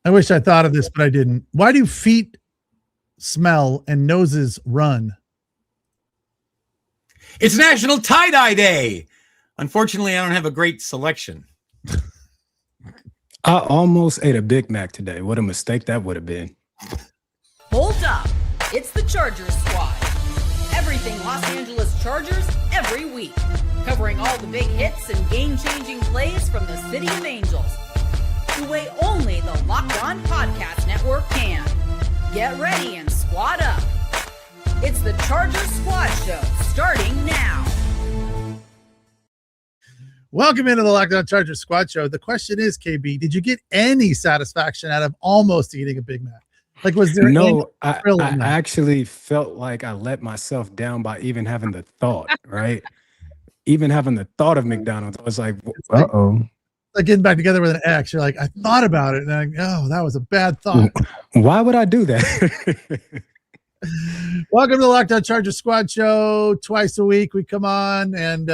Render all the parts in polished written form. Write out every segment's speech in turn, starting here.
I wish I thought of this, but I didn't. Why do feet smell and noses run? It's National Tie-Dye Day. Unfortunately, I don't have a great selection. I almost ate a Big Mac today. What a mistake that would have been. Hold up. It's the Chargers Squad. Everything Los Angeles Chargers every week. Covering all the big hits and game-changing plays from the City of Angels. The way only the Locked On Podcast Network can. Get ready and squad up. It's the Chargers Squad Show, starting now. Welcome into the Locked On Chargers Squad Show. The question is, KB, did you get any satisfaction out of almost eating a Big Mac? Like, was there no? I actually felt like I let myself down by even having the thought, right? Even having the thought of McDonald's, I was like, uh-oh. Like getting back together with an ex, you're like, I thought about it, and I'm like, oh, that was a bad thought. Why would I do that? Welcome to the Locked On Chargers Squad Show. Twice a week we come on and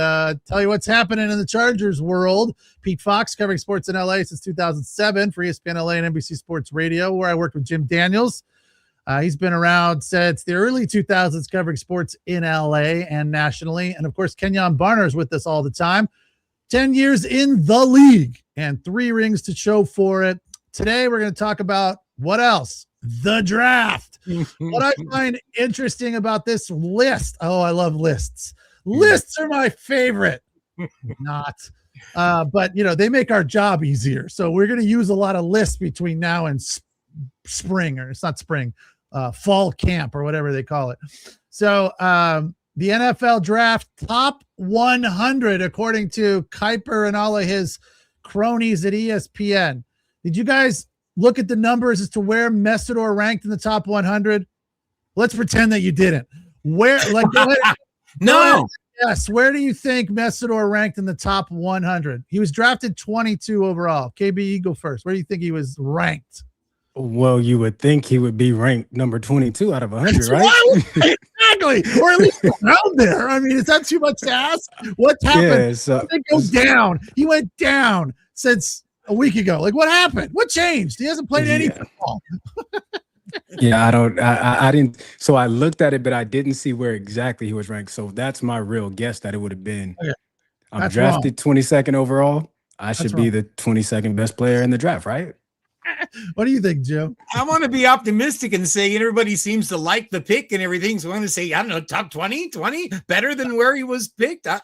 tell you what's happening in the Chargers world. Pete Fox covering sports in LA since 2007 for ESPN LA and NBC Sports Radio, where I worked with Jim Daniels. He's been around since the early 2000s covering sports in LA and nationally. And of course, Kenyon Barner is with us all the time. 10 years in the league and 3 rings to show for it. Today, we're going to talk about what else? The draft. What I find interesting about this list. Oh, I love lists. Lists are my favorite. Not. But, you know, they make our job easier. So we're going to use a lot of lists between now and spring, or it's not spring, fall camp or whatever they call it. So the NFL draft top 100, according to Kuiper and all of his cronies at ESPN. Did you guys look at the numbers as to where Messidor ranked in the top 100? Let's pretend that you didn't. Where, like, No. Yes. Where do you think Messidor ranked in the top 100? He was drafted 22 overall. KB, you go first. Where do you think he was ranked? Well, you would think he would be ranked number 22 out of 100, right? Exactly. Or at least around there. I mean, is that too much to ask? What's happened? Yeah, so, he goes down. He went down since a week ago. Like, what happened? What changed? He hasn't played any football. Yeah, I didn't. So I looked at it, but I didn't see where exactly he was ranked. So that's my real guess that it would have been. Okay. I'm drafted 22nd overall. I should be the 22nd best player in the draft, right? What do you think, Jim? I want to be optimistic and say everybody seems to like the pick and everything. So I'm going to say, I don't know, top 20, better than where he was picked. I'm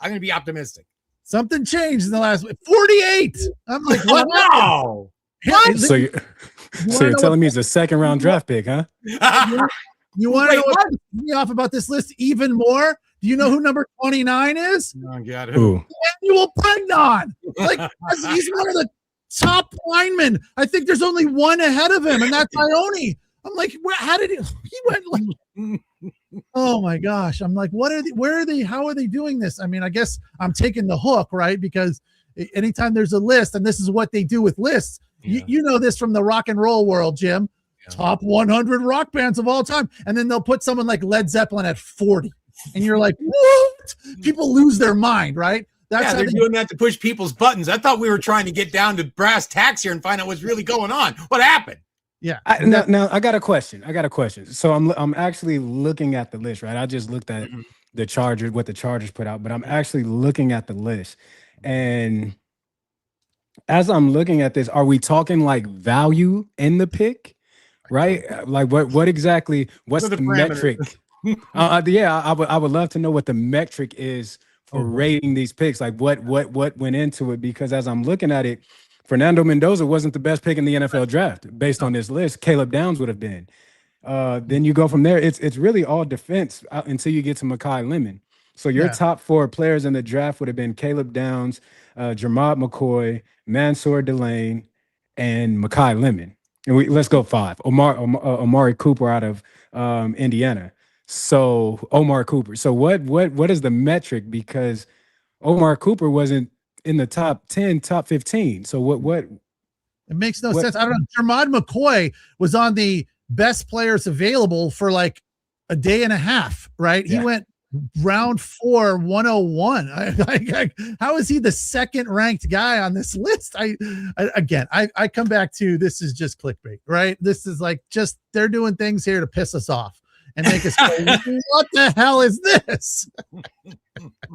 going to be optimistic. Something changed in the last 48. I'm like, what? Wow. What? So you're telling me it's a second round draft pick, huh? You want to know what pisses me off about this list even more? Do you know who number 29 is? Oh, God. Who? Emmanuel Brennan. Like, he's one of the top linemen. I think there's only one ahead of him, and that's Ione. I'm like, how did he went like, oh my gosh. I'm like, where are they? How are they doing this? I mean, I guess I'm taking the hook, right? Because anytime there's a list, and this is what they do with lists, you know this from the rock and roll world, Jim. Yeah. Top 100 rock bands of all time. And then they'll put someone like Led Zeppelin at 40. And you're like, what? People lose their mind, right? That's they're doing that to push people's buttons. I thought we were trying to get down to brass tacks here and find out what's really going on. What happened? Yeah. Now I got a question. So I'm actually looking at the list, right? I just looked at the Chargers, what the Chargers put out, but I'm actually looking at the list. And as I'm looking at this, are we talking like value in the pick? Right? Like what exactly, what's the metric? I would love to know what the metric is for rating these picks. Like what went into it? Because as I'm looking at it, Fernando Mendoza wasn't the best pick in the NFL draft based on this list. Caleb Downs would have been. Then you go from there. It's really all defense until you get to Mekhi Lemon. So your top 4 players in the draft would have been Caleb Downs, Jermod McCoy, Mansour Delane, and Mekhi Lemon. And let's go 5. Amari Cooper out of Indiana. So Omar Cooper. So what is the metric? Because Omar Cooper wasn't in the top 10, top 15. So what? It makes no sense. I don't know. Jermod McCoy was on the best players available for like a day and a half, right? He went round 4, 101. How is he the second ranked guy on this list? I come back to, this is just clickbait, right? This is like, just, they're doing things here to piss us off and make us go, what the hell is this?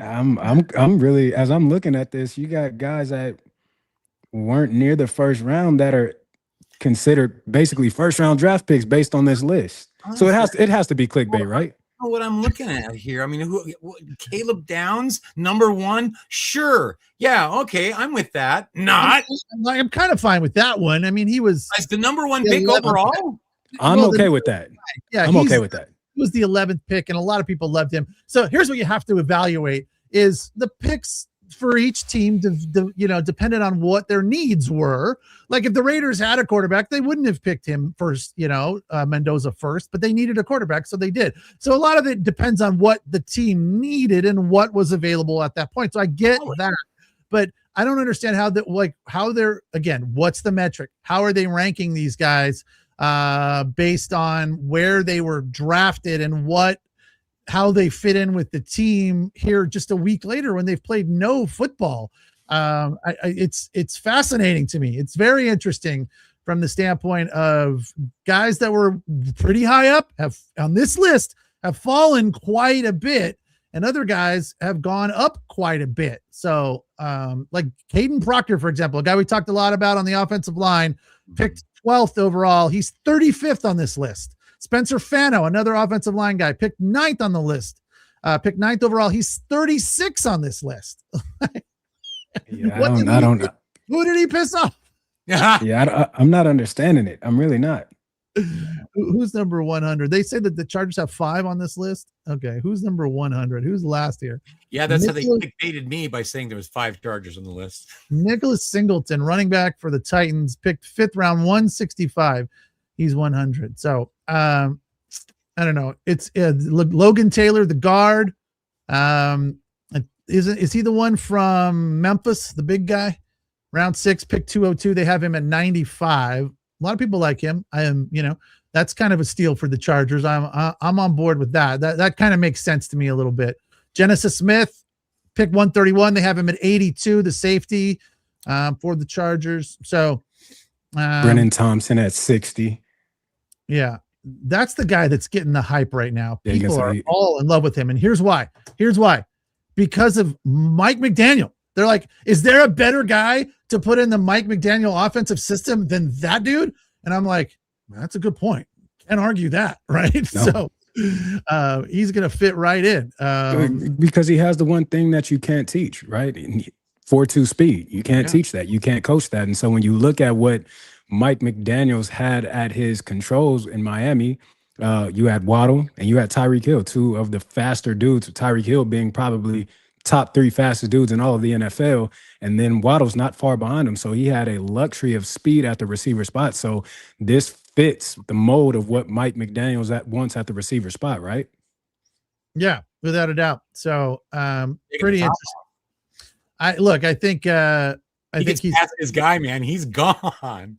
I'm really, as I'm looking at this, you got guys that weren't near the first round that are considered basically first round draft picks based on this list. So it has to be clickbait, right? What I'm looking at here. I mean, Caleb Downs, number 1. Sure. Yeah. Okay. I'm with that. Not. I'm kind of fine with that one. I mean, he was the number 1 pick overall. I'm okay with that. Yeah. I'm okay with that. He was the 11th pick and a lot of people loved him. So here's what you have to evaluate is the picks for each team, depended on what their needs were. Like if the Raiders had a quarterback, they wouldn't have picked him first, Mendoza first, but they needed a quarterback, so they did. So a lot of it depends on what the team needed and what was available at that point. So I get that, but I don't understand how they're, again, what's the metric? How are they ranking these guys based on where they were drafted and how they fit in with the team here just a week later when they've played no football. It's fascinating to me. It's very interesting from the standpoint of guys that were pretty high up on this list have fallen quite a bit, and other guys have gone up quite a bit. So like Caden Proctor, for example, a guy we talked a lot about on the offensive line, picked 12th overall. He's 35th on this list. Spencer Fano, another offensive line guy, picked 9th on the list. Picked 9th overall. He's 36 on this list. I don't know. Who did he piss off? I'm not understanding it. I'm really not. Who's number 100? They say that the Chargers have 5 on this list. Okay, who's number 100? Who's last here? Yeah, that's how they clickbaited me by saying there was 5 Chargers on the list. Nicholas Singleton, running back for the Titans, picked 5th round, 165. He's 100. So I don't know. It's Logan Taylor, the guard. Is he the one from Memphis, the big guy? Round 6, pick 202. They have him at 95. A lot of people like him. That's kind of a steal for the Chargers. I'm on board with that. That kind of makes sense to me a little bit. Genesis Smith, pick 131. They have him at 82, the safety for the Chargers. So Brennan Thompson at 60. Yeah, that's the guy that's getting the hype right now. People are all in love with him. And here's why. Because of Mike McDaniel. They're like, is there a better guy to put in the Mike McDaniel offensive system than that dude? And I'm like, that's a good point. Can't argue that, right? No. So he's going to fit right in. Because he has the one thing that you can't teach, right? 4.2 speed. You can't teach that. You can't coach that. And so when you look at what Mike McDaniels had at his controls in Miami, you had Waddle and you had Tyreek Hill, 2 of the faster dudes, Tyreek Hill being probably top 3 fastest dudes in all of the NFL. And then Waddle's not far behind him. So he had a luxury of speed at the receiver spot. So this fits the mold of what Mike McDaniels wants at the receiver spot, right? Yeah, without a doubt. So pretty interesting. I think he's his guy, man. He's gone.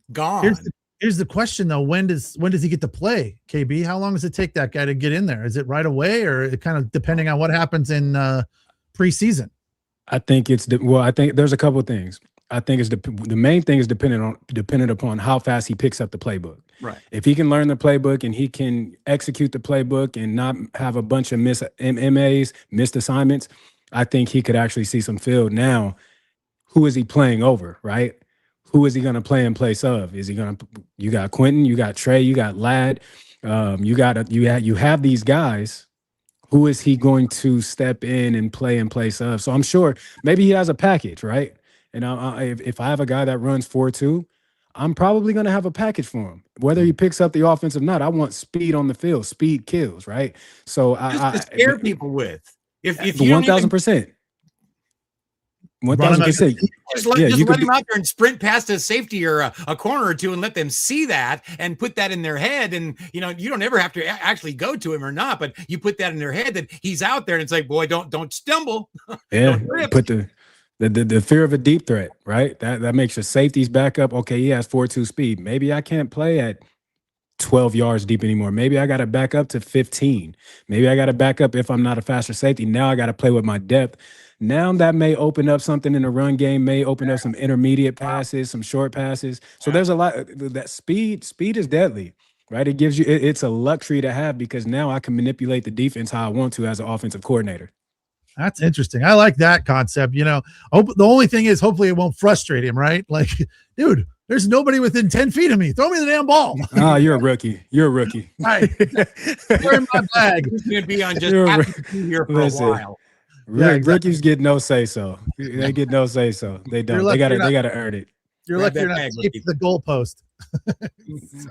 Here's the question though. When does he get to play, KB? How long does it take that guy to get in there? Is it right away, or it kind of depending on what happens in preseason? I think I think there's a couple of things. I think the main thing is dependent upon how fast he picks up the playbook. Right. If he can learn the playbook and he can execute the playbook and not have a bunch of missed assignments, I think he could actually see some field. Now, who is he playing over, right? Who is he going to play in place of? Is he going to? You got Quentin, you got Trey, you got Ladd, you have these guys. Who is he going to step in and play in place of? So I'm sure maybe he has a package, right? And if I have a guy that runs 4.2, I'm probably going to have a package for him. Whether he picks up the offense or not, I want speed on the field. Speed kills, right? So just to scare people with. If you 1,000%. 1,000%. Just let him out there and sprint past a safety or a corner or two and let them see that and put that in their head. And, you don't ever have to actually go to him or not, but you put that in their head that he's out there and it's like, boy, don't stumble. Yeah. Put the fear of a deep threat, right? That makes your safeties back up. Okay, he has 4.2 speed. Maybe I can't play at 12 yards deep anymore. Maybe I got to back up to 15. Maybe I got to back up if I'm not a faster safety. Now I got to play with my depth. Now that may open up something in the run game, may open up some intermediate passes, some short passes. So there's a lot that speed is deadly, right? It gives you, it's a luxury to have because now I can manipulate the defense how I want to as an offensive coordinator. That's interesting. I like that concept. You know, the only thing is hopefully it won't frustrate him, right? Like, dude, there's nobody within 10 feet of me. Throw me the damn ball. Oh, you're a rookie. You're a rookie. Right. You're in my bag. He's going to be on just here for a while. Yeah, exactly. Rookies get no say so. They get no say so. They don't. They gotta earn it. You're lucky you're not keeping the goalpost.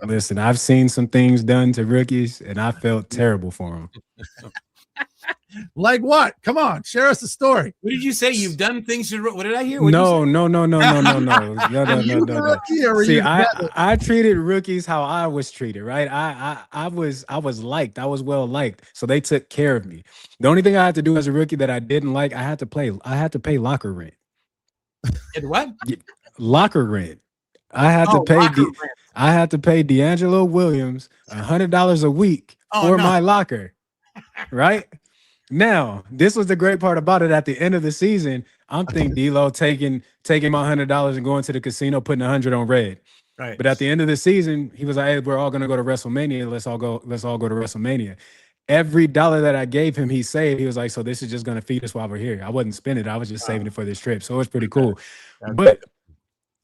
Listen, I've seen some things done to rookies, and I felt terrible for them. Like what? Come on, share us a story. What did you say? You've done things to. What did I hear? No. See, I treated rookies how I was treated, right? I was liked. I was well liked, so they took care of me. The only thing I had to do as a rookie that I didn't like, I had to pay locker rent. And what? Locker rent. I had to pay D'Angelo Williams $100 a week for my locker, right? Now, this was the great part about it. At the end of the season, I'm thinking D'Lo taking my $100 and going to the casino, putting 100 on red. Right. But at the end of the season, he was like, "Hey, we're all gonna go to WrestleMania. Let's all go to WrestleMania." Every dollar that I gave him, he saved. He was like, "So this is just gonna feed us while we're here." I wasn't spending it. I was just saving it for this trip. So it was pretty cool. But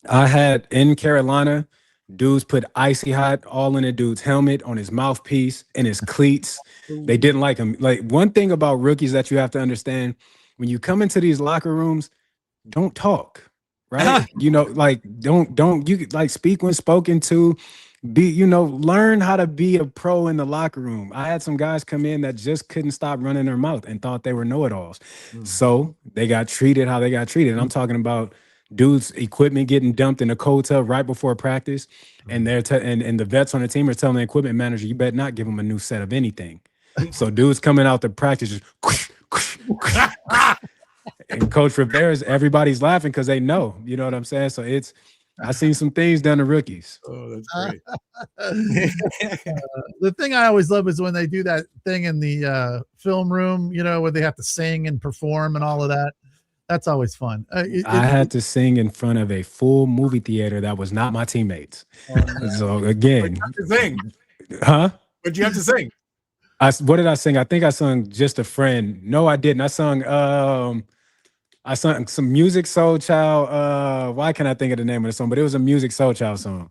I had in Carolina, dudes put icy hot all in a dude's helmet, on his mouthpiece, and his cleats. They didn't like him. Like, one thing about rookies that you have to understand, when you come into these locker rooms, don't talk, right? You know, like don't you like speak when spoken to. Learn how to be a pro in the locker room. I had some guys come in that just couldn't stop running their mouth and thought they were know-it-alls. So they got treated how they got treated. I'm talking about dudes' equipment getting dumped in a cold tub right before practice, and they're and the vets on the team are telling the equipment manager, "You better not give them a new set of anything." So dudes coming out to practice just and Coach Rivera's, everybody's laughing because they know, you know what I'm saying? So I've seen some things done to rookies. Oh, that's great. The thing I always love is when they do that thing in the film room, you know, where they have to sing and perform and all of that. That's always fun. I had to sing in front of a full movie theater that was not my teammates. So again, what'd you have to sing? Huh? What'd you have to sing? What did I sing? I think I sung "Just a Friend." No, I didn't. I sung some Music Soul Child. Why can't I think of the name of the song? But it was a Music Soul Child song.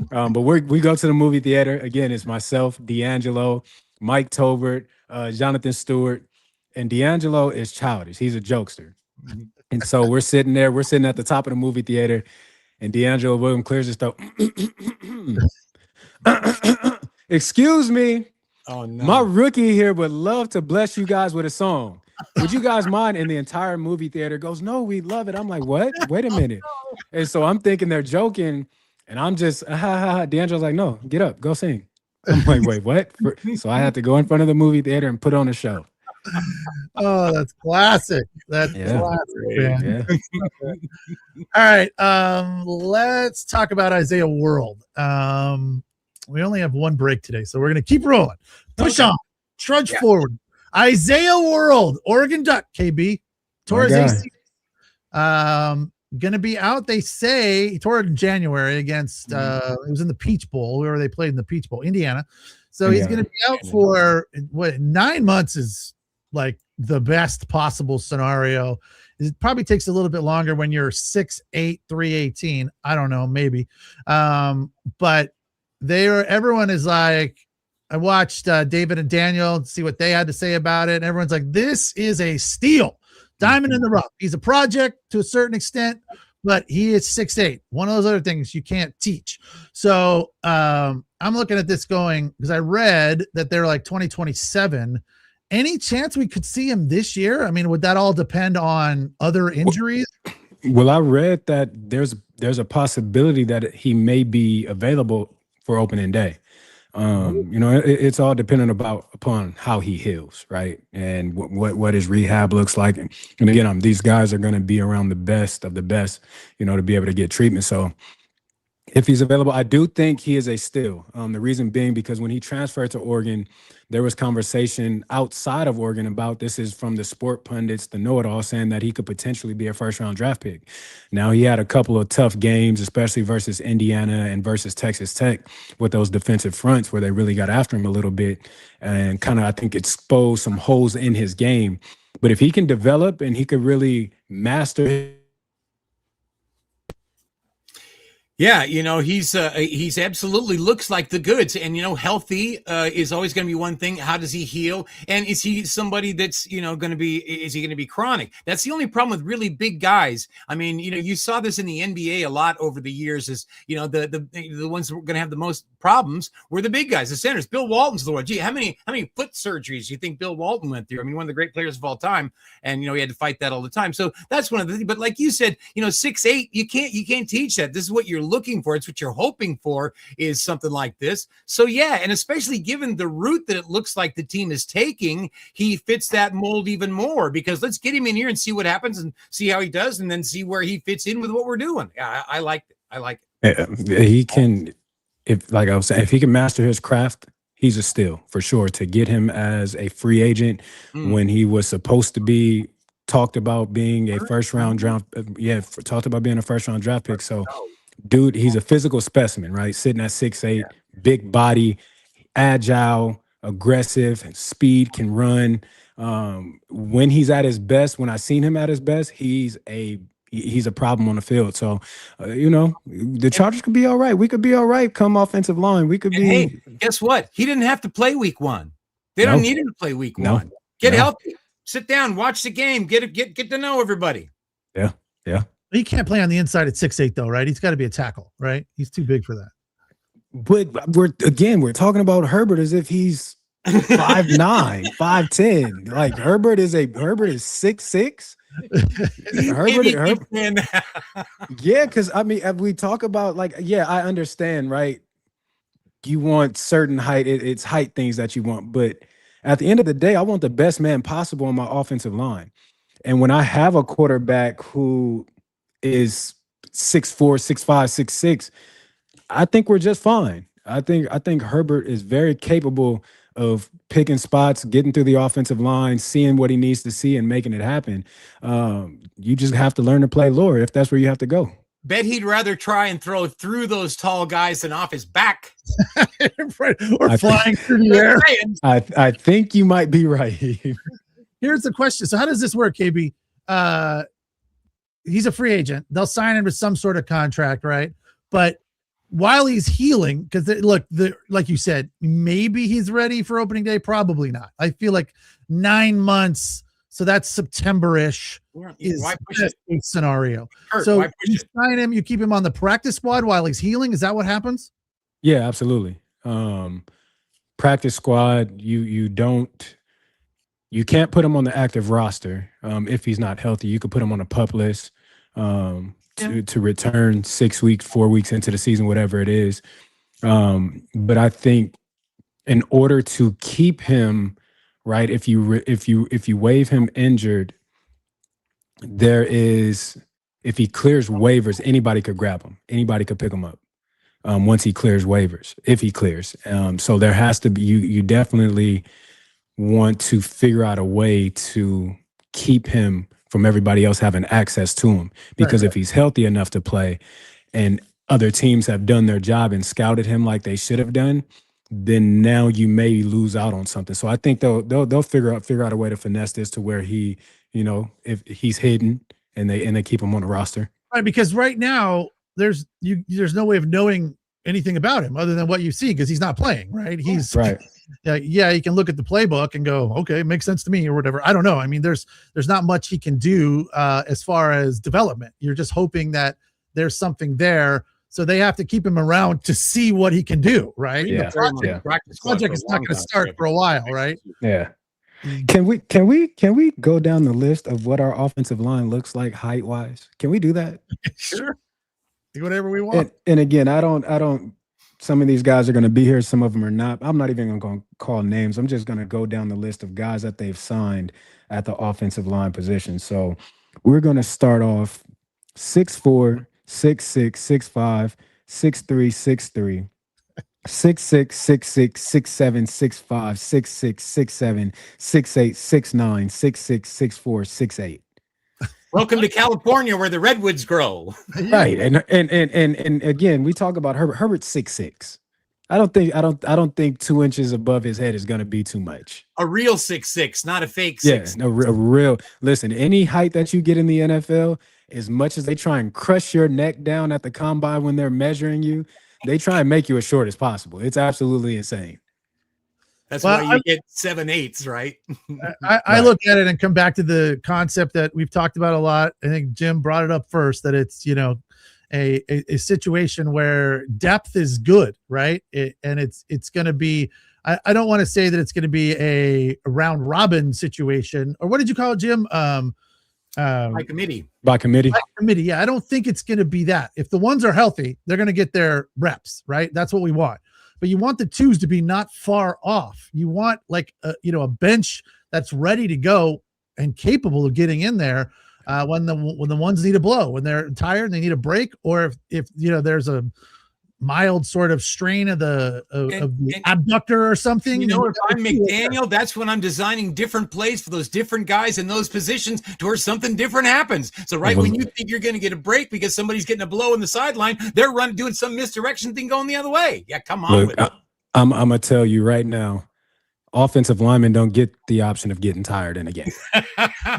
But we go to the movie theater. Again, it's myself, D'Angelo, Mike Tolbert, Jonathan Stewart. And D'Angelo is childish. He's a jokester. And so we're sitting at the top of the movie theater, and D'Angelo Williams clears his throat. Excuse me. Oh, no. My rookie here would love to bless you guys with a song. Would you guys mind? And the entire movie theater goes, "No, we love it." I'm like, "What? Wait a minute." And so I'm thinking they're joking, and I'm just, ha, ha, ha. D'Angelo's like, "No, get up, go sing." I'm like, "Wait, what?" So I had to go in front of the movie theater and put on a show. Oh, that's classic. That's classic, man. Yeah. All right. Let's talk about Isaiah World. We only have one break today, so we're going to keep rolling. Push on. Trudge forward. Isaiah World, Oregon Duck, KB. Tore his ACL. Going to be out, they say. He tore it in January against, it was in the Peach Bowl, where they played in the Peach Bowl, Indiana. So he's going to be out for, 9 months is like the best possible scenario. It probably takes a little bit longer when you're 6'8", 318. I don't know, maybe. But everyone is like, I watched David and Daniel see what they had to say about it. And everyone's like, this is a steal. Diamond in the rough. He's a project to a certain extent, but he is 6'8". One of those other things you can't teach. So I'm looking at this going, because I read that they're like 2027. Any chance we could see him this year? I mean, would that all depend on other injuries? Well, I read that there's a possibility that he may be available for opening day. It's all dependent upon how he heals, right? And what his rehab looks like. And again, these guys are going to be around the best of the best, to be able to get treatment. So If he's available, I do think he is a steal. The reason being because when he transferred to Oregon, there was conversation outside of Oregon about this is from the sport pundits, the know-it-all, saying that he could potentially be a first-round draft pick. Now, he had a couple of tough games, especially versus Indiana and versus Texas Tech with those defensive fronts where they really got after him a little bit and kind of, I think, exposed some holes in his game. But if he can develop and he could really master Yeah, he's absolutely looks like the goods, and healthy is always going to be one thing. How does he heal? And is he somebody that's going to be? Is he going to be chronic? That's the only problem with really big guys. I mean, you saw this in the NBA a lot over the years. Is the ones that were going to have the most problems were the big guys, the centers. Bill Walton's the one. Gee, how many foot surgeries do you think Bill Walton went through? I mean, one of the great players of all time, and he had to fight that all the time. So that's one of the things. But like you said, 6'8", you can't teach that. This is what you're looking for. It's what you're hoping for is something like this. So yeah, and especially given the route that it looks like the team is taking, he fits that mold even more, because let's get him in here and see what happens and see how he does, and then see where he fits in with what we're doing. I like it. I like it. He can, like I was saying, if he can master his craft, he's a steal for sure. To get him as a free agent when he was supposed to be talked about being a first-round draft, talked about being a first-round draft pick. So dude, he's a physical specimen, right? Sitting at 6'8", big body, agile, aggressive, speed, can run. When he's at his best, when I seen him at his best, he's a problem on the field. So, the Chargers could be all right. We could be all right come offensive line. We could be. Hey, guess what? He didn't have to play week 1. They don't need him to play week 1. Get healthy. Sit down. Watch the game. Get to know everybody. Yeah. He can't play on the inside at 6'8", though, right? He's got to be a tackle, right? He's too big for that. But we're talking about Herbert as if he's 5'9", 5'10". Like Herbert is 6'6". Herbert. Yeah, because I mean, we talk about I understand, right? You want certain height, it's height things that you want, but at the end of the day, I want the best man possible on my offensive line. And when I have a quarterback who is 6'4", 6'5", 6'6", I think we're just fine. I think Herbert is very capable of picking spots, getting through the offensive line, seeing what he needs to see, and making it happen. You just have to learn to play lower if that's where you have to go. Bet he'd rather try and throw through those tall guys than off his back. or flying through the air. I think you might be right. Here's the question. So how does this work, KB? He's a free agent. They'll sign him to some sort of contract, right? But while he's healing, because like you said, maybe he's ready for opening day. Probably not. I feel like 9 months. So that's September-ish is a scenario. So you sign him, you keep him on the practice squad while he's healing. Is that what happens? Yeah, absolutely. Practice squad, you can't put him on the active roster if he's not healthy. You could put him on a PUP list to return 6 weeks, 4 weeks into the season, whatever it is. But I think in order to keep him, right, if you waive him injured, if he clears waivers, anybody could grab him. Anybody could pick him up once he clears waivers, if he clears. So there has to be, you definitely want to figure out a way to keep him from everybody else having access to him, because if he's healthy enough to play and other teams have done their job and scouted him like they should have done, then now you may lose out on something. So I think they'll figure out a way to finesse this to where he, if he's hidden and they keep him on the roster. Right, because right now there's no way of knowing anything about him other than what you see, because he's not playing, right? He's right. Yeah, he can look at the playbook and go, okay, it makes sense to me or whatever. I don't know. I mean, there's not much he can do as far as development. You're just hoping that there's something there. So they have to keep him around to see what he can do, right? Yeah. The project is not going to start for a while, right? Yeah. Can we go down the list of what our offensive line looks like height wise? Can we do that? Sure. Do whatever we want. And again, I don't. Some of these guys are going to be here. Some of them are not. I'm not even going to call names. I'm just going to go down the list of guys that they've signed at the offensive line position. So we're going to start off 6'4", 6'6", 6'5", 6363 6666 6765 6667 6869 6664 Welcome to California, where the redwoods grow. Right, and again, we talk about Herbert. Herbert's 6'6". I don't think 2 inches above his head is going to be too much. A real 6'6", not a fake 6'6". Yeah, no, a real. Listen, any height that you get in the NFL, as much as they try and crush your neck down at the combine when they're measuring you, they try and make you as short as possible. It's absolutely insane. That's why you get 7/8, right? I look at it and come back to the concept that we've talked about a lot. I think Jim brought it up first, that it's, a situation where depth is good, right? And it's going to be, I don't want to say that it's going to be a round robin situation, or what did you call it, Jim? By committee. By committee. Yeah, I don't think it's going to be that. If the ones are healthy, they're going to get their reps, right? That's what we want. But you want the twos to be not far off. You want like a bench that's ready to go and capable of getting in there when the ones need a blow, when they're tired and they need a break, or if there's a mild sort of strain of the abductor or something. If I'm McDaniel, that's when I'm designing different plays for those different guys in those positions to where something different happens. So when you think you're going to get a break because somebody's getting a blow in the sideline, they're doing some misdirection thing going the other way. Yeah, come on. Look, I'm going to tell you right now, offensive linemen don't get the option of getting tired in a game.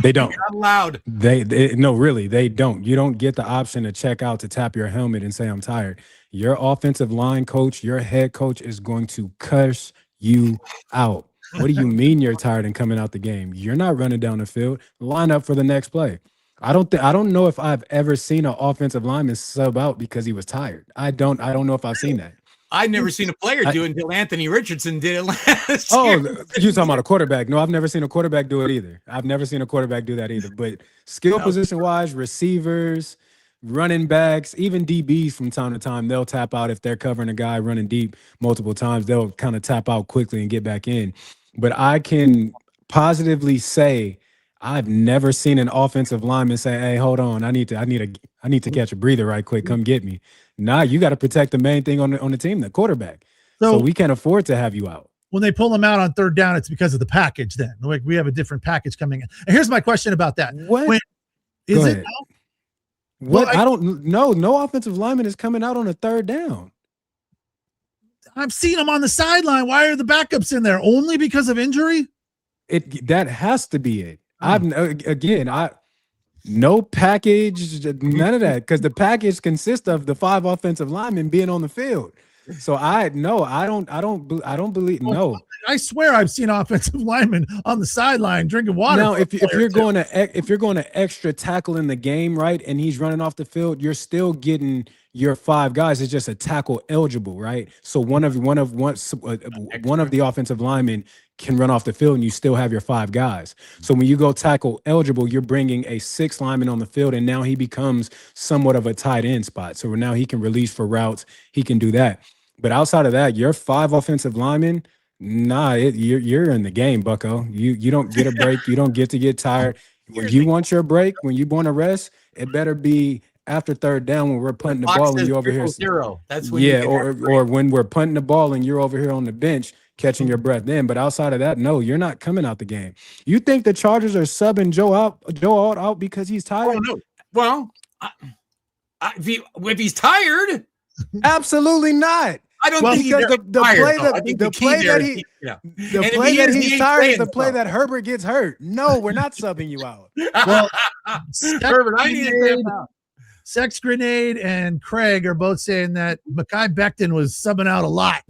They don't. You're not allowed. No, really, they don't. You don't get the option to check out, to tap your helmet and say, I'm tired. Your offensive line coach, your head coach is going to curse you out. What do you mean you're tired and coming out the game? You're not running down the field. Line up for the next play. I don't know if I've ever seen an offensive lineman sub out because he was tired. I don't know if I've seen that. I've never seen a player do it until Anthony Richardson did it last year. Oh, you're talking about a quarterback. No, I've never seen a quarterback do it either. I've never seen a quarterback do that either. But skill position-wise, receivers, running backs, even DBs from time to time, they'll tap out if they're covering a guy running deep multiple times. They'll kind of tap out quickly and get back in. But I can positively say I've never seen an offensive lineman say, "Hey, hold on, I need to catch a breather right quick. Come get me." Nah, you got to protect the main thing on the team, the quarterback. So we can't afford to have you out. When they pull them out on third down, it's because of the package. Then, like, we have a different package coming in. And here's my question about that: What is it? What? I don't know. No offensive lineman is coming out on a third down. I've seen them on the sideline. Why are the backups in there? Only because of injury? That has to be it. No package, none of that, because the package consists of the 5 offensive linemen being on the field. So I don't believe. No, I swear I've seen offensive linemen on the sideline drinking water. Now, if you're going to extra tackle in the game, right, and he's running off the field, you're still getting your 5 guys. It's just a tackle eligible, right? So one of the offensive linemen can run off the field, and you still have your 5 guys. So when you go tackle eligible, you're bringing a 6th lineman on the field, and now he becomes somewhat of a tight end spot. So now he can release for routes. He can do that. But outside of that, your 5 offensive linemen, you're in the game, bucko. You don't get a break. You don't get to get tired. When you want your break, when you want to rest, it better be after third down when we're punting the ball and you're over here. That's when or when we're punting the ball and you're over here on the bench catching your breath then. But outside of that, no, you're not coming out the game. You think the Chargers are subbing Joe Alt out because he's tired? Oh, no. Well, if he's tired, absolutely not. I don't think the play that he's tired is the play that Herbert gets hurt. No, we're not subbing you out. Well, Herbert, I need to step out. Sex Grenade and Craig are both saying that Mekhi Becton was subbing out a lot.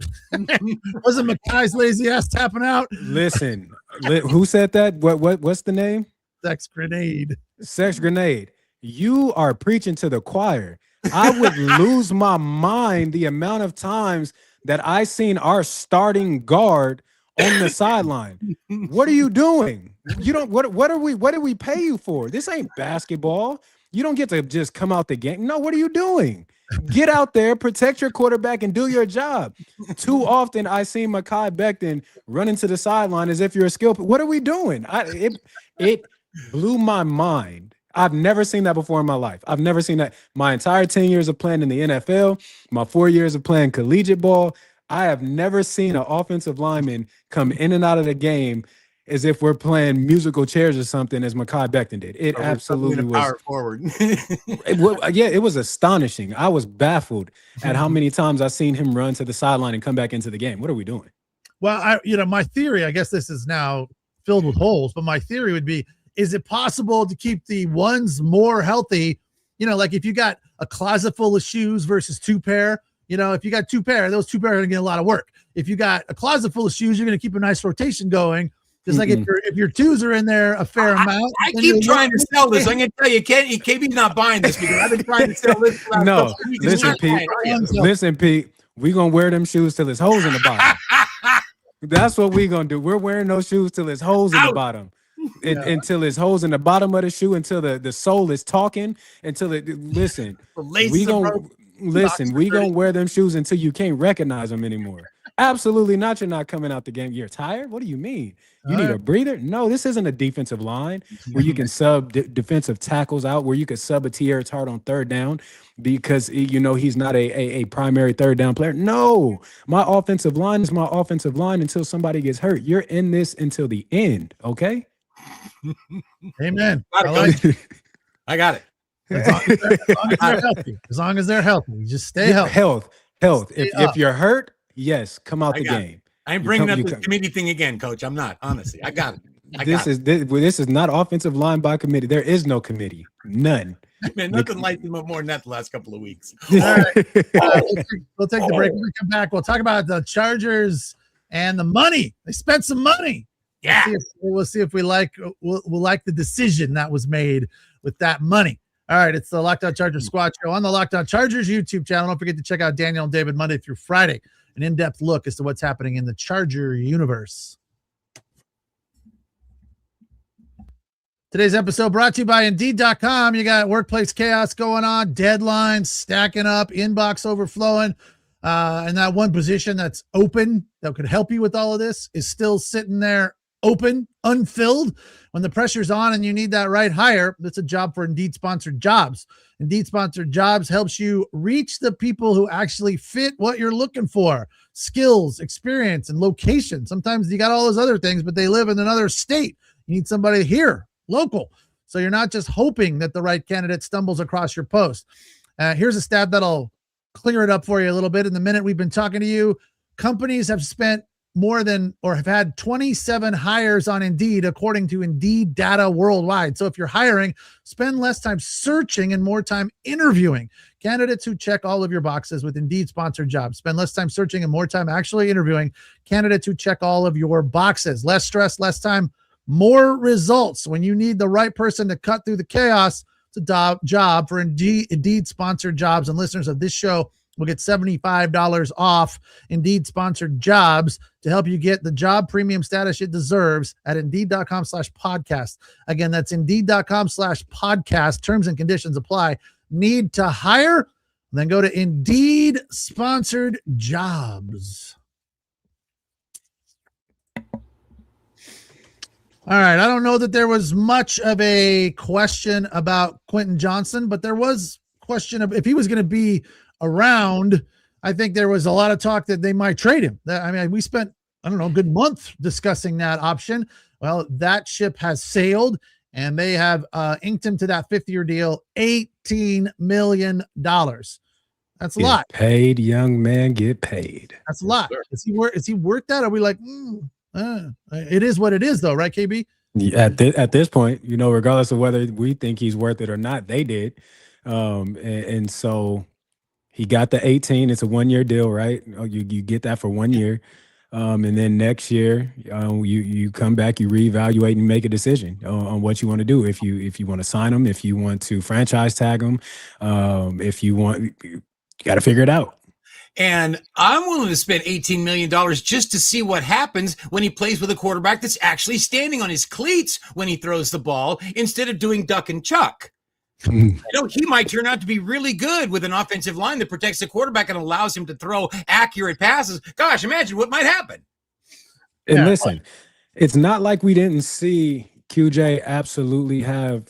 Wasn't Mekhi's lazy ass tapping out? Listen, who said that? What's the name? Sex Grenade. Sex Grenade. You are preaching to the choir. I would lose my mind the amount of times that I seen our starting guard on the sideline. What are you doing? You don't. What do we pay you for? This ain't basketball. You don't get to just come out the game. No, what are you doing? Get out there, protect your quarterback, and do your job. Too often, I see Mekhi Becton running to the sideline as if you're a skill. What are we doing? It blew my mind. I've never seen that before in my life. I've never seen that. My entire 10 years of playing in the NFL, my 4 years of playing collegiate ball, I have never seen an offensive lineman come in and out of the game as if we're playing musical chairs or something, as Mekhi Becton did. It absolutely was. Power forward. It was astonishing. I was baffled at how many times I've seen him run to the sideline and come back into the game. What are we doing? Well, my theory, I guess this is now filled with holes, but my theory would be, is it possible to keep the ones more healthy? Like if you got a closet full of shoes versus 2 pair, if you got 2 pair, those 2 pair are going to get a lot of work. If you got a closet full of shoes, you're going to keep a nice rotation going. Just like if your 2s are in there a fair amount. I keep trying to sell this. I'm going to tell you, KB's not buying this because I've been trying to sell this. No, listen, Pete, we going to wear them shoes till there's holes in the bottom. That's what we going to do. We're wearing those shoes till there's holes in the bottom. Until there's holes in the bottom of the shoe, until the sole is talking, until we gonna wear them shoes until you can't recognize them anymore. Absolutely not. You're not coming out the game. You're tired. What do you mean? You need a breather? No, this isn't a defensive line where you can sub defensive tackles out, where you could sub a Tierra Tart on 3rd down because he's not a primary 3rd down player. No, my offensive line is my offensive line until somebody gets hurt. You're in this until the end. Okay. Amen. I got it. As long as they're healthy, just stay healthy. Health. If you're hurt, yes, come out the game. I ain't bringing up this committee thing again, Coach. I'm not. Honestly, I got it. This is not offensive line by committee. There is no committee. None. Man, nothing lights him up more than that the last couple of weeks. All right. We'll take the break. When we come back, we'll talk about the Chargers and the money. They spent some money. Yeah. We'll see if we like the decision that was made with that money. All right, it's the Locked On Chargers Squad Show on the Locked On Chargers YouTube channel. Don't forget to check out Daniel and David Monday through Friday, an in-depth look as to what's happening in the Charger universe. Today's episode brought to you by Indeed.com. You got workplace chaos going on, deadlines stacking up, inbox overflowing, and that one position that's open that could help you with all of this is still sitting there open, unfilled. When the pressure's on and you need that right hire, that's a job for Indeed Sponsored Jobs. Indeed Sponsored Jobs helps you reach the people who actually fit what you're looking for: skills, experience, and location. Sometimes you got all those other things, but they live in another state. You need somebody here, local. So you're not just hoping that the right candidate stumbles across your post. Here's a stat that'll clear it up for you a little bit. In the minute we've been talking to you, companies have spent more than, or have had 27 hires on Indeed, according to Indeed data worldwide. So if you're hiring, spend less time searching and more time interviewing. Candidates who check all of your boxes with Indeed Sponsored Jobs. Spend less time searching and more time actually interviewing. Candidates who check all of your boxes. Less stress, less time, more results. When you need the right person to cut through the chaos, it's a job for Indeed Sponsored Jobs. And listeners of this show will get $75 off Indeed Sponsored Jobs to help you get the job premium status it deserves at Indeed.com/podcast. Again, that's Indeed.com/podcast. Terms and conditions apply. Need to hire? Then go to Indeed Sponsored Jobs. All right. I don't know that there was much of a question about Quinton Johnston, but there was question of if he was going to be around. I think there was a lot of talk that they might trade him. I mean, we spent, a good month discussing that option. Well, that ship has sailed, and they have inked him to that 5th-year deal, $18 million. That's a lot. Paid, young man, get paid. That's a lot. Is he worth that? Are we like, it is what it is, though, right, KB? At this point, regardless of whether we think he's worth it or not, they did. And so he got the 18. It's a 1-year deal, right? You get that for 1 year. And then next year, you come back, you reevaluate and make a decision on what you want to do. If you want to sign him, if you want to franchise tag him, if you want, you got to figure it out. And I'm willing to spend $18 million just to see what happens when he plays with a quarterback that's actually standing on his cleats when he throws the ball instead of doing duck and chuck. He might turn out to be really good with an offensive line that protects the quarterback and allows him to throw accurate passes. Gosh, imagine what might happen. And listen, it's not like we didn't see QJ absolutely have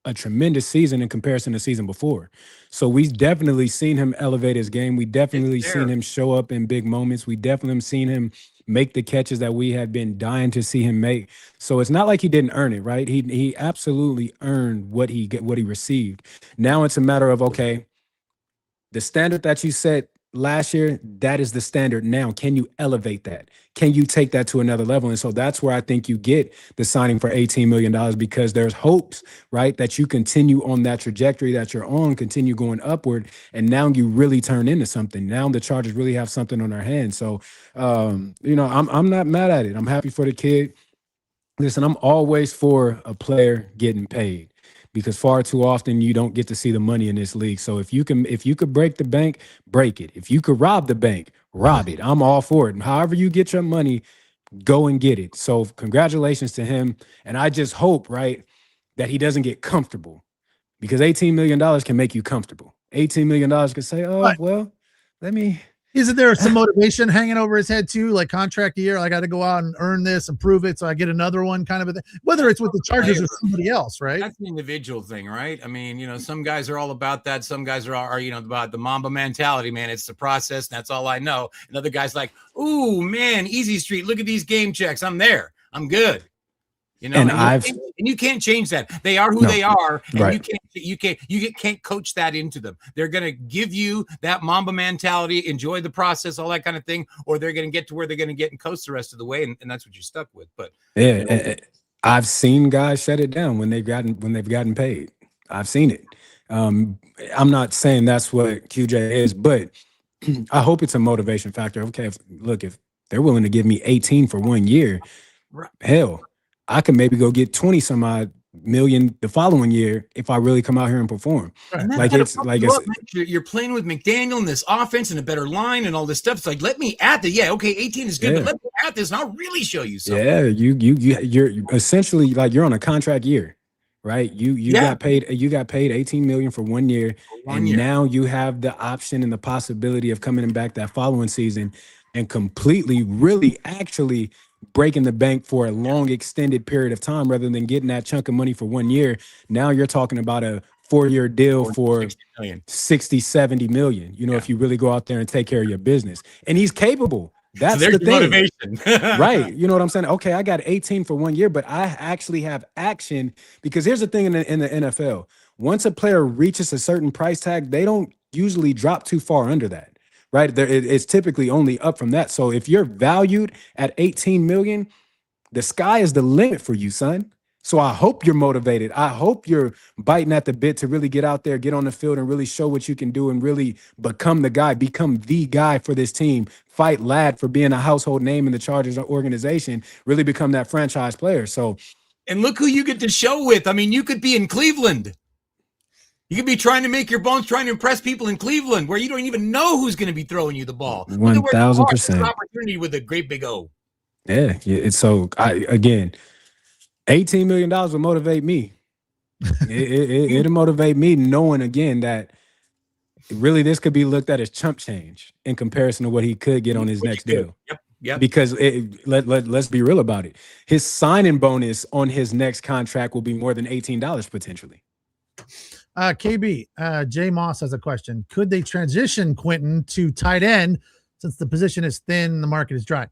a tremendous season in comparison to the season before. So we've definitely seen him elevate his game. We definitely seen him show up in big moments. We definitely seen him make the catches that we have been dying to see him make. So it's not like he didn't earn it, right? He absolutely earned what he received. Now it's a matter of, okay, the standard that you set last year, that is the standard now. Can you elevate that? Can you take that to another level? And so that's where I think you get the signing for $18 million, because there's hopes, right, that you continue on that trajectory that you're on, continue going upward, and now you really turn into something. Now the Chargers really have something on their hands. So, you know, I'm not mad at it. I'm happy for the kid. Listen, I'm always for a player getting paid, because far too often you don't get to see the money in this league. So if you could break the bank, break it. If you could rob the bank, rob it. I'm all for it. And however you get your money, go and get it. So congratulations to him. And I just hope, right, that he doesn't get comfortable, because $18 million can make you comfortable. $18 million can say, oh, well, let me. Isn't there some motivation hanging over his head too? Like contract year, I got to go out and earn this and prove it so I get another one, kind of a thing. Whether it's with the Chargers or somebody else, right? That's an individual thing, right? I mean, you know, some guys are all about that. Some guys are you know, about the Mamba mentality, man. It's the process. And that's all I know. And other guys like, ooh, man, easy street. Look at these game checks. I'm there. I'm good. You know, and you can't change that. They are who they are, and right. you can't coach that into them. They're gonna give you that Mamba mentality, enjoy the process, all that kind of thing, or they're gonna get to where they're gonna get and coast the rest of the way, and that's what you're stuck with. But yeah, you know, I've seen guys shut it down when they've gotten paid. I've seen it. I'm not saying that's what QJ is, but I hope it's a motivation factor. Okay, if they're willing to give me 18 for 1 year, right. Hell, I can maybe go get 20 some odd million the following year if I really come out here and perform. And you're playing with McDaniel and this offense and a better line and all this stuff. It's like, let me at the 18 is good, but let me at this and I'll really show you something. Yeah, you're essentially like you're on a contract year, right? You got paid $18 million for 1 year, now you have the option and the possibility of coming back that following season and completely, really, actually breaking the bank for a long extended period of time rather than getting that chunk of money for 1 year. Now you're talking about a 4-year deal for 60, 70 million, you know, if you really go out there and take care of your business. And he's capable. That's the thing. Motivation. Right. You know what I'm saying? Okay, I got 18 for 1 year, but I actually have action, because here's the thing in the NFL. Once a player reaches a certain price tag, they don't usually drop too far under that. Right. It's typically only up from that. So if you're valued at 18 million, the sky is the limit for you, son. So I hope you're motivated. I hope you're biting at the bit to really get out there, get on the field and really show what you can do and really become the guy for this team. Fight lad for being a household name in the Chargers organization, really become that franchise player. So, and look who you get to show with. I mean, you could be in Cleveland. You could be trying to make your bones, trying to impress people in Cleveland where you don't even know who's going to be throwing you the ball. 1,000%. Opportunity with a great big O. Yeah. It's so, again, $18 million will motivate me. It'll motivate me knowing, again, that really this could be looked at as chump change in comparison to what he could get on his next deal. Yep. Because let's be real about it. His signing bonus on his next contract will be more than $18 potentially. KB, Jay Moss has a question. Could they transition Quentin to tight end since the position is thin, the market is dry?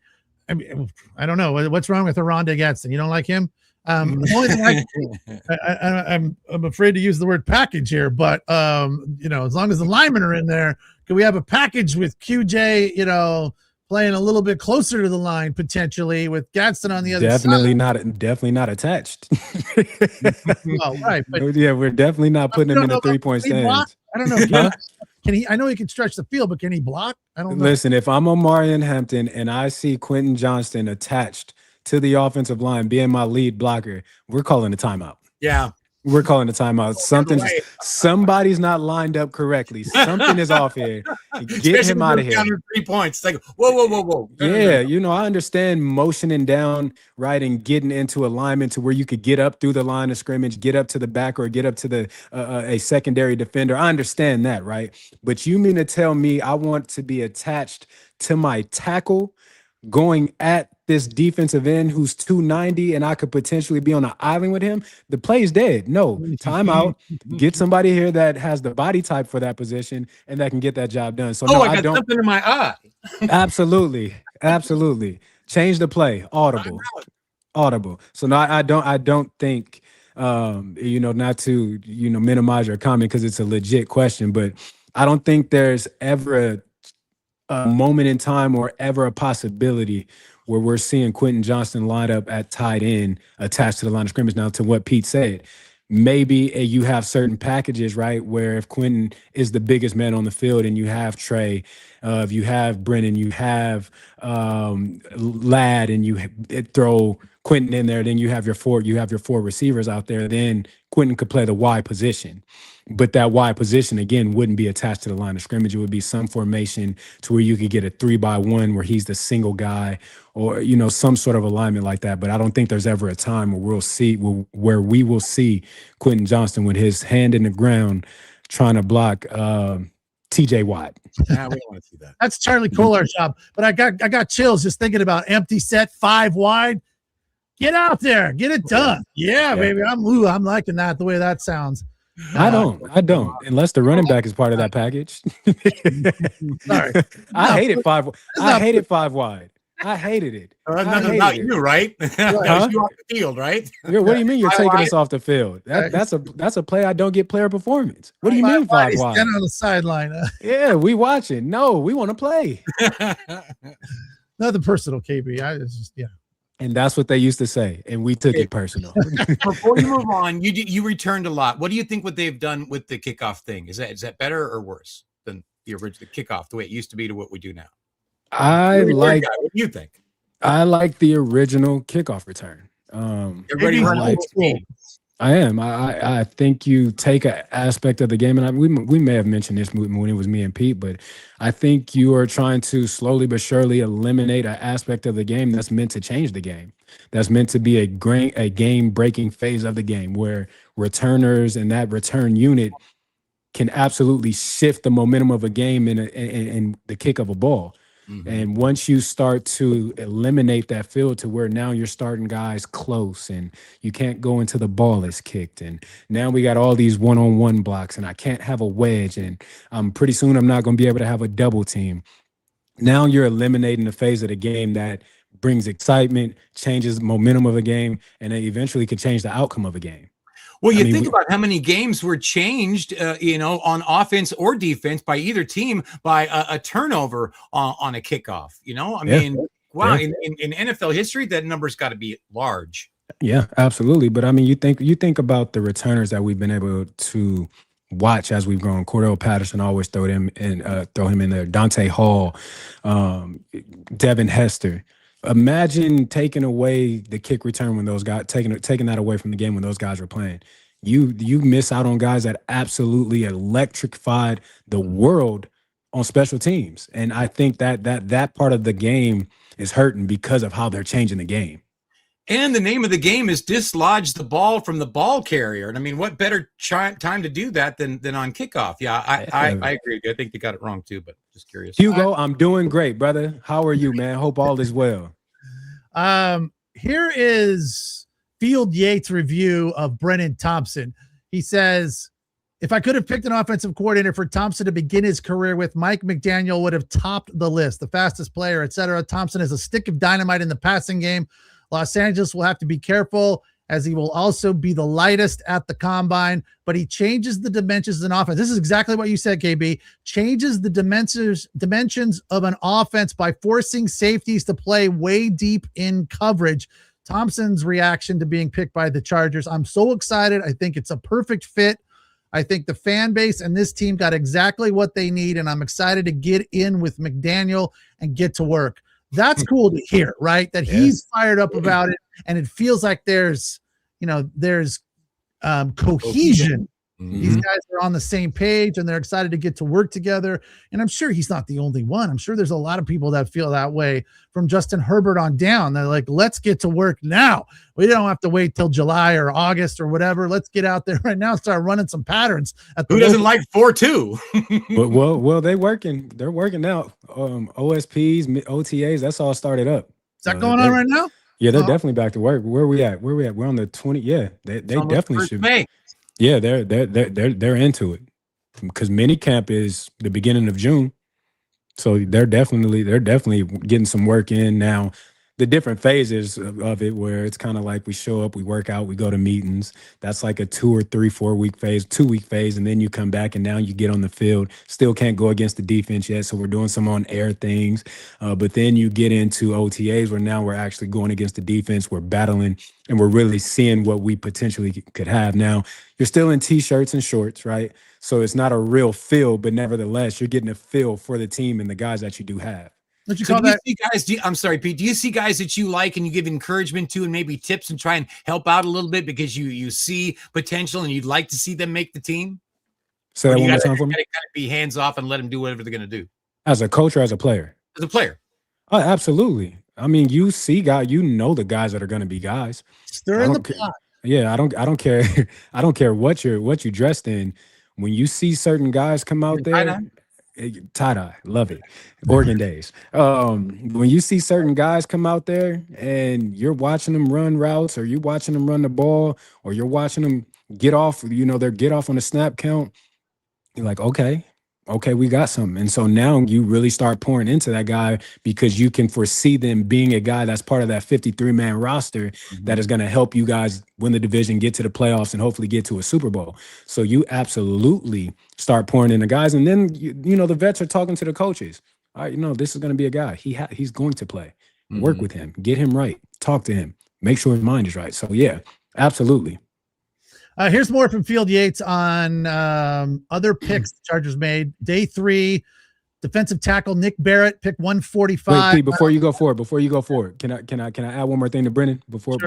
I mean, I don't know. What's wrong with Aronde Gadsden? You don't like him? The only thing I'm afraid to use the word package here, but you know, as long as the linemen are in there, can we have a package with QJ, you know, playing a little bit closer to the line potentially with Gadsden on the other side? Definitely not attached. Oh, right. But yeah, we're definitely not putting him in the 3-point stands. I don't know. Can he? I know he can stretch the field, but can he block? I don't know. Listen, if I'm Omarion Hampton and I see Quinton Johnston attached to the offensive line being my lead blocker, we're calling a timeout. Yeah. We're calling a timeout. Somebody's not lined up correctly. Something is off here. Get him out of here. 3 points. It's like, whoa. Yeah, you know, I understand motioning down, right, and getting into alignment to where you could get up through the line of scrimmage, get up to the back, or get up to the a secondary defender. I understand that, right? But you mean to tell me I want to be attached to my tackle going at this defensive end who's 290 and I could potentially be on an island with him, the play's dead. No, timeout. Get somebody here that has the body type for that position and that can get that job done. So no, I got something in my eye. Absolutely. Change the play. Audible. So no, I don't think not to minimize your comment because it's a legit question, but I don't think there's ever a moment in time or ever a possibility where we're seeing Quinton Johnston line up at tight end attached to the line of scrimmage. Now, to what Pete said, maybe you have certain packages, right, where if Quentin is the biggest man on the field and you have Trey, if you have Brennan, you have Ladd, and you throw Quentin in there, then you have your four receivers out there, then Quentin could play the wide position. But that wide position, again, wouldn't be attached to the line of scrimmage. It would be some formation to where you could get a 3-by-1 where he's the single guy or, some sort of alignment like that. But I don't think there's ever a time where we will see Quinton Johnston with his hand in the ground trying to block TJ Watt. Nah, we don't want to see that. That's Charlie Kolar's job. But I got chills just thinking about empty set, 5 wide. Get out there. Get it done. Yeah, baby. I'm liking that, the way that sounds. I don't. Unless the running back is part of that package. Sorry. I hated 5 wide. I hated it. Nothing about you, right? Huh? You off the field, right? What do you mean you're taking us off the field? That's a play I don't get player performance. What do you mean 5 wide? Stand on the sideline. Yeah, we watching. No, we want to play. Nothing personal, KB. And that's what they used to say, and we took it personal. Before you move on, you returned a lot. What do you think what they've done with the kickoff thing? Is that better or worse than the original kickoff, the way it used to be to what we do now? What do you think? I like the original kickoff return. Everybody I am. I think you take an aspect of the game, and we may have mentioned this when it was me and Pete, but I think you are trying to slowly but surely eliminate an aspect of the game that's meant to change the game. That's meant to be a game-breaking phase of the game where returners and that return unit can absolutely shift the momentum of a game in the kick of a ball. Mm-hmm. And once you start to eliminate that field to where now you're starting guys close and you can't go into the ball is kicked. And now we got all these one-on-one blocks and I can't have a wedge. And pretty soon I'm not going to be able to have a double team. Now you're eliminating the phase of the game that brings excitement, changes the momentum of a game, and it eventually could change the outcome of a game. Well, think about how many games were changed, on offense or defense by either team by a turnover on a kickoff. Wow, in NFL history, that number's got to be large. Yeah, absolutely. But you think about the returners that we've been able to watch as we've grown. Cordell Patterson, always throw him in there. Dante Hall, Devin Hester. Imagine taking away the kick return when those guys taking that away from the game when those guys were playing. You miss out on guys that absolutely electrified the world on special teams. And I think that part of the game is hurting because of how they're changing the game. And the name of the game is dislodge the ball from the ball carrier. And what better time to do that than on kickoff? Yeah, I agree. I think they got it wrong too, but just curious. Hugo, I'm doing great, brother. How are you, man? Hope all is well. Here is Field Yates' review of Brennan Thompson. He says, if I could have picked an offensive coordinator for Thompson to begin his career with, Mike McDaniel would have topped the list, the fastest player, etc. Thompson is a stick of dynamite in the passing game. Los Angeles will have to be careful as he will also be the lightest at the combine, but he changes the dimensions in offense. This is exactly what you said, KB. Changes the dimensions of an offense by forcing safeties to play way deep in coverage. Thompson's reaction to being picked by the Chargers. I'm so excited. I think it's a perfect fit. I think the fan base and this team got exactly what they need, and I'm excited to get in with McDaniel and get to work. That's cool to hear, right? That he's fired up about it, and it feels like there's cohesion. Mm-hmm. These guys are on the same page, and they're excited to get to work together. And I'm sure he's not the only one. I'm sure there's a lot of people that feel that way from Justin Herbert on down. They're like, let's get to work now. We don't have to wait till July or August or whatever. Let's get out there right now and start running some patterns. Who doesn't like 4-2? well, they're working now. OSPs, OTAs, that's all started up. that going on right now? Yeah, they're definitely back to work. Where we at? We're on the 20. Yeah, they definitely should. May. Yeah, they're into it because minicamp is the beginning of June, so they're definitely getting some work in now. The different phases of it, where it's kind of like we show up, we work out, we go to meetings. That's like a 2 or 3, 4 week phase, 2 week phase, and then you come back and now you get on the field. Still can't go against the defense yet, so we're doing some on air things. But then you get into OTAs where now we're actually going against the defense. We're battling and we're really seeing what we potentially could have. Now you're still in t-shirts and shorts, right? So it's not a real feel, but nevertheless, you're getting a feel for the team and the guys that you do have. What you call that? I'm sorry, Pete. Do you see guys that you like and you give encouragement to and maybe tips and try and help out a little bit because you see potential and you'd like to see them make the team? So that one more time for me. You gotta kind of be hands off and let them do whatever they're going to do. As a coach or as a player? As a player. Oh, absolutely. I mean, you see guys, you know the guys that are going to be guys. Stir in the pot. Yeah, I don't care. I don't care what you dressed in. When you see certain guys come out there. Tie-dye, love it. Oregon days. When you see certain guys come out there and you're watching them run routes or you're watching them run the ball or you're watching them get off, their get off on the snap count, you're like, okay, we got something. And so now you really start pouring into that guy because you can foresee them being a guy that's part of that 53-man roster that is going to help you guys win the division, get to the playoffs, and hopefully get to a Super Bowl. So you absolutely start pouring in the guys. And then, the vets are talking to the coaches. All right, this is going to be a guy. He's going to play. Work with him. Get him right. Talk to him. Make sure his mind is right. So, yeah, absolutely. Here's more from Field Yates on other picks the Chargers made. Day 3, defensive tackle Nick Barrett, pick 145. Wait, before you go forward, can I add one more thing to Brennan before?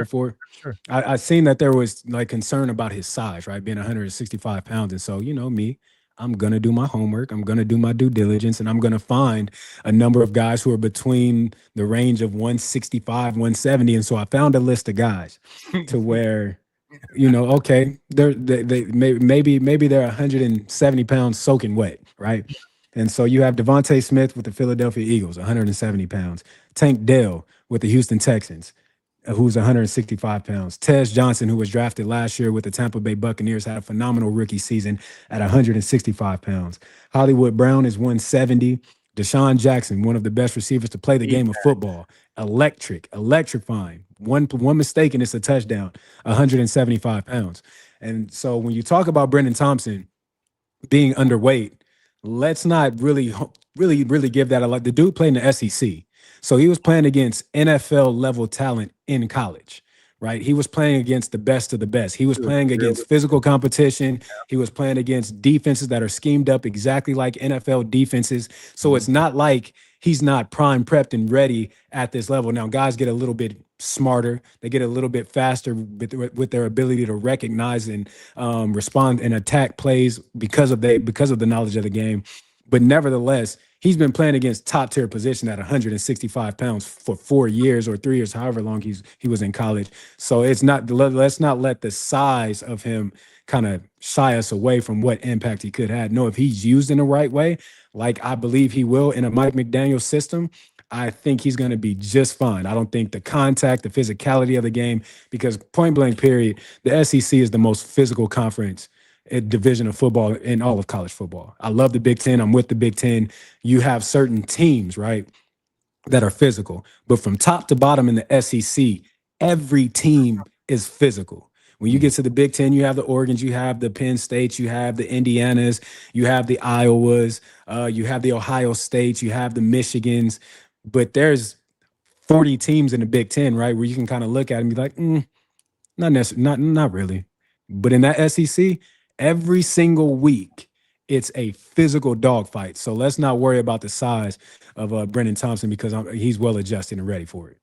Sure. I seen that there was like concern about his size, right, being 165 pounds, and so me, I'm gonna do my homework, I'm gonna do my due diligence, and I'm gonna find a number of guys who are between the range of 165, 170, and so I found a list of guys to where. Okay, they maybe they're 170 pounds soaking wet, right? And so you have Devontae Smith with the Philadelphia Eagles, 170 pounds. Tank Dell with the Houston Texans, who's 165 pounds. Tej Johnson, who was drafted last year with the Tampa Bay Buccaneers, had a phenomenal rookie season at 165 pounds. Hollywood Brown is 170. Deshaun Jackson, one of the best receivers to play the game of football. Electrifying. One mistake and it's a touchdown, 175 pounds. And so when you talk about Brennan Thompson being underweight, let's not really give that a lot. The dude played in the SEC. So he was playing against NFL level talent in college, right? He was playing against the best of the best. He was playing against physical competition. He was playing against defenses that are schemed up exactly like NFL defenses. So it's not like he's not prime prepped and ready at this level. Now, guys get a little bit smarter. They get a little bit faster with their ability to recognize and respond and attack plays because of the knowledge of the game. But nevertheless, he's been playing against top tier position at 165 pounds for 4 years or 3 years, however long he was in college. So let's not let the size of him kind of shy us away from what impact he could have. No, if he's used in the right way, like I believe he will in a Mike McDaniel system, I think he's going to be just fine. I don't think the contact, the physicality of the game, because point blank period, the SEC is the most physical conference division of football in all of college football. I love the Big Ten. I'm with the Big Ten. You have certain teams, right, that are physical. But from top to bottom in the SEC, every team is physical. When you get to the Big Ten, you have the Oregons, you have the Penn States, you have the Indianas, you have the Iowas, you have the Ohio States, you have the Michigans. But there's 40 teams in the Big Ten, right, where you can kind of look at and be like, not necessarily, not really. But in that SEC, every single week, it's a physical dogfight. So let's not worry about the size of Brennan Thompson because he's well adjusted and ready for it.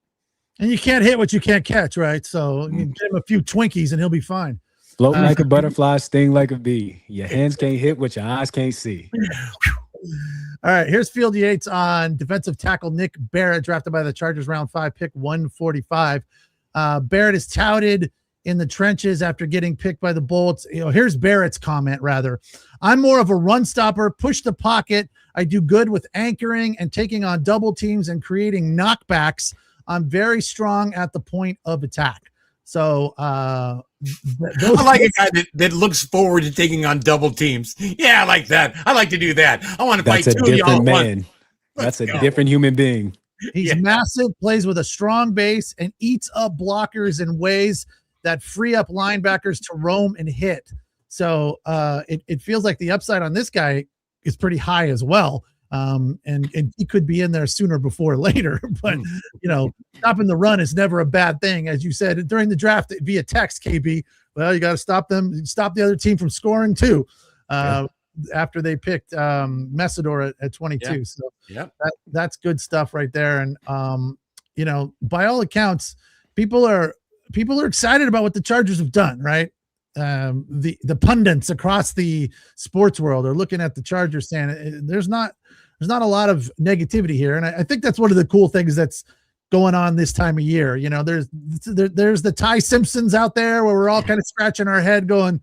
And you can't hit what you can't catch, right? So you give him a few Twinkies and he'll be fine. Float like a butterfly, sting like a bee. Your hands can't hit what your eyes can't see. All right, here's Field Yates on defensive tackle Nick Barrett, drafted by the Chargers, round 5, pick 145. Barrett is touted in the trenches after getting picked by the Bolts. Here's Barrett's comment, rather. I'm more of a run stopper, push the pocket. I do good with anchoring and taking on double teams and creating knockbacks I'm very strong at the point of attack. So I like a guy that looks forward to taking on double teams. Yeah, I like that. I like to do that. I want to fight two of y'all at once. That's a different human being. He's massive, plays with a strong base, and eats up blockers in ways that free up linebackers to roam and hit. So it feels like the upside on this guy is pretty high as well. And he could be in there sooner before later, but stopping the run is never a bad thing. As you said during the draft via text, KB, well, you got to stop the other team from scoring too. After they picked Messidor at 22. So that's good stuff right there. And by all accounts, people are excited about what the Chargers have done, right? The pundits across the sports world are looking at the Chargers saying there's not a lot of negativity here. And I think that's one of the cool things that's going on this time of year. There's the Ty Simpsons out there where we're all kind of scratching our head going,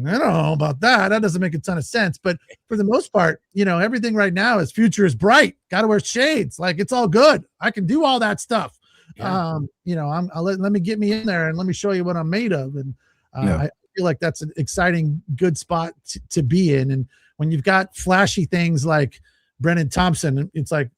I don't know about that. That doesn't make a ton of sense. But for the most part, everything right now is future is bright. Got to wear shades. Like, it's all good. I can do all that stuff. Yeah. Let me get me in there and let me show you what I'm made of. And I feel like that's an exciting, good spot to be in. And when you've got flashy things like Brennan Thompson, it's like,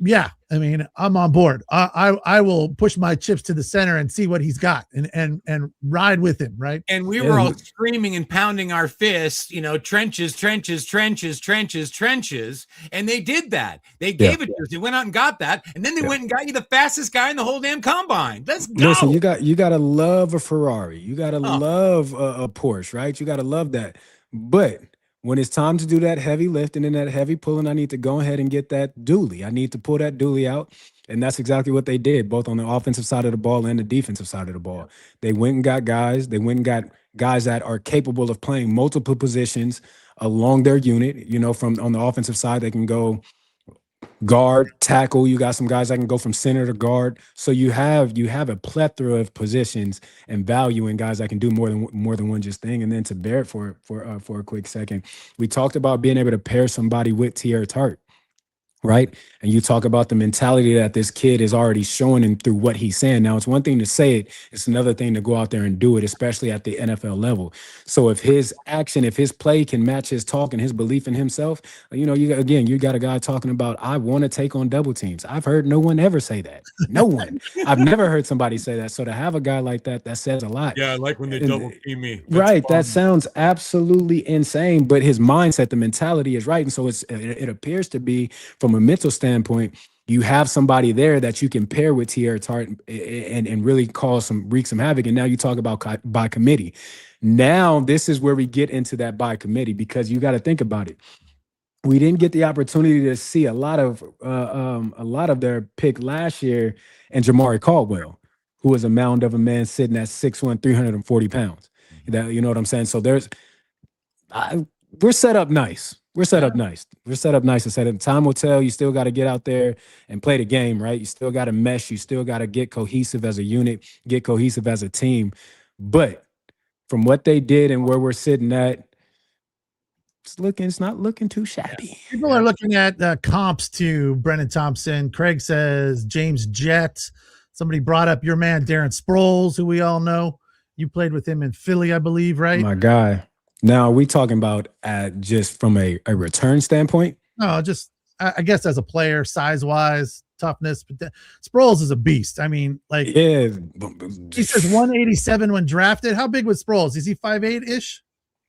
I'm on board. I will push my chips to the center and see what he's got and ride with him, right? And we were all screaming and pounding our fists, trenches, trenches, trenches, trenches, trenches. And they did that. They gave it to us. They went out and got that. And then they went and got you the fastest guy in the whole damn combine. Let's go. Listen, you got to love a Ferrari. You got to love a Porsche, right? You got to love that. But when it's time to do that heavy lifting and that heavy pulling, I need to go ahead and get that dually. I need to pull that dually out. And that's exactly what they did, both on the offensive side of the ball and the defensive side of the ball. They went and got guys. They went and got guys that are capable of playing multiple positions along their unit. From on the offensive side, they can go guard, tackle. You got some guys that can go from center to guard. So you have a plethora of positions and value in guys that can do more than one just thing. And then to Barrett for a quick second, we talked about being able to pair somebody with Tierra Tart, right? And you talk about the mentality that this kid is already showing him through what he's saying. Now, it's one thing to say it, it's another thing to go out there and do it, especially at the NFL level. So if his action, if his play can match his talk and his belief in himself, you got a guy talking about, I want to take on double teams. I've heard no one ever say that. No one. I've never heard somebody say that. So to have a guy like that says a lot. Yeah, I like when they double team me. That's right. Fun. That sounds absolutely insane, but his mindset, the mentality is right. And so it appears to be, from a mental standpoint, you have somebody there that you can pair with Tierra Tart and really wreak some havoc. And now you talk about by committee. Now this is where we get into that by committee, because you got to think about it. We didn't get the opportunity to see a lot of their pick last year, and Jamari Caldwell, who is a mound of a man sitting at 6'1", 340 pounds. You know what I'm saying? So we're set up nice. We're set up nice. To set up. Time will tell. You still got to get out there and play the game, right? You still got to mesh. You still got to get cohesive as a unit, get cohesive as a team. But from what they did and where we're sitting at, it's not looking too shabby. People are looking at comps to Brennan Thompson. Craig says James Jett. Somebody brought up your man Darren Sproles, who we all know. You played with him in Philly, I believe, right? My guy. Now, are we talking about just from a return standpoint? No, just I guess as a player, size-wise, toughness. But Sproles is a beast. I mean, like, he says 187 when drafted. How big was Sproles? Is he 5'8"-ish?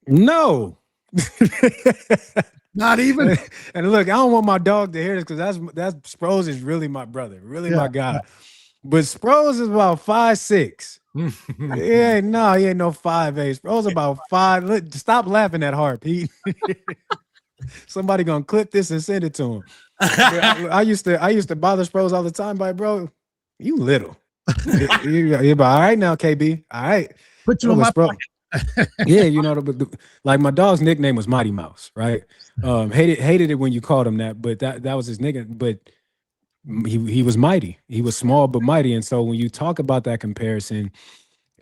No. Not even. And look, I don't want my dog to hear this, because that's Sproles is really my brother, really my guy. But Sproles is about 5'6". He ain't no 5'8". Sproles about 5. Look, stop laughing that hard, Pete. Somebody gonna clip this and send it to him. I used to bother Sproles all the time, but bro, you little. You're about, all right now, KB. All right. Put you in my pocket. Yeah, like my dog's nickname was Mighty Mouse, right? Hated it when you called him that, but that was his nickname. But he was mighty. He was small but mighty. And so when you talk about that comparison,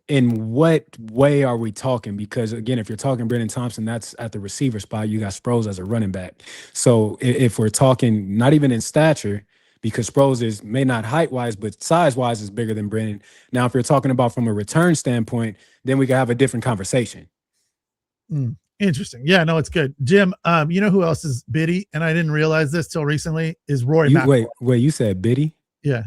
in what way are we talking? Because again, if you're talking Brennan Thompson, that's at the receiver spot. You got Sproles as a running back. So if we're talking not even in stature, because Sproles may not height-wise, but size-wise is bigger than Brennan. Now, if you're talking about from a return standpoint, then we can have a different conversation. Interesting. Yeah, no, it's good. Jim, you know who else is bitty, and I didn't realize this till recently, is Roy McIlroy. Wait, you said bitty? Yeah.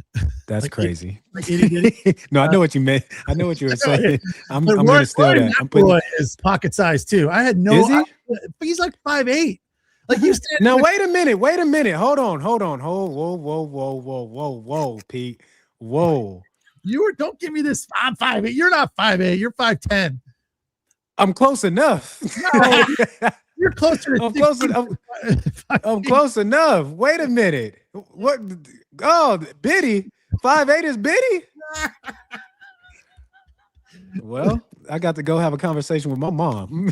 That's like crazy. Itty. No, I know what you meant. I know what you were saying. I'm Roy, going to steal that. I'm putting his pocket size too. I had no Is he? idea, but he's like 5'8". Like you stand Now wait a minute. Hold on. Whoa, Pete. Whoa. Don't give me this. I'm 5'8". You're not 5'8". You're 5'10". I'm close enough. No, you're closer to I'm close enough. Wait a minute. What? Oh, bitty. 5'8" is bitty? Well, I got to go have a conversation with my mom.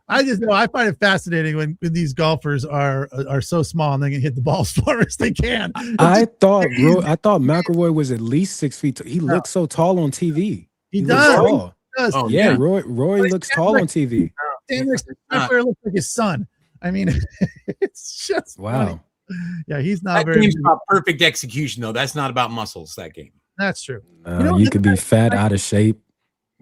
I just know I find it fascinating when these golfers are so small and they can hit the ball as far as they can. I thought McIlroy was at least 6 feet. He looks so tall on TV. He does. Tall. Oh, Yeah, yeah. Roy looks tall on TV. Looks like his son. I mean, it's just Wow. funny. Yeah, he's not That very. game's about perfect execution, though. That's not about muscles. That game. That's true. You could be fat, out of shape,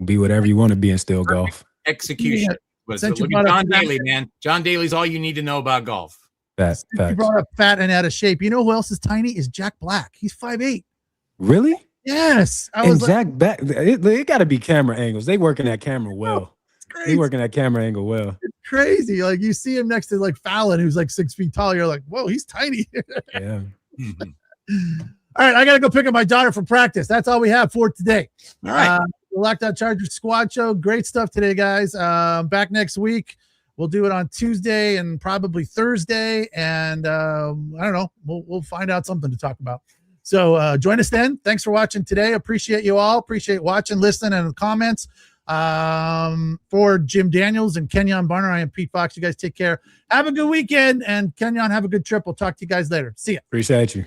be whatever you want to be and still golf. Execution. Since Look you at brought John up Daly, man. John Daly's all you need to know about golf. Facts. You brought up fat and out of shape. You know who else is tiny? Is Jack Black. He's 5'8". Really? Yes. And Jack Black, it got to be camera angles. They working that camera well. They working that camera angle well. It's crazy. Like you see him next to like Fallon, who's like 6 feet tall. You're like, whoa, he's tiny. Yeah. All right, I got to go pick up my daughter for practice. That's all we have for today. All right. The Locked On Chargers squad show. Great stuff today, guys. Back next week. We'll do it on Tuesday and probably Thursday. And I don't know. We'll find out something to talk about. So join us then. Thanks for watching today. Appreciate you all. Appreciate watching, listening, and the comments. For Jim Daniels and Kenyon Barner, I am Pete Fox. You guys take care. Have a good weekend. And Kenyon, have a good trip. We'll talk to you guys later. See ya. Appreciate you.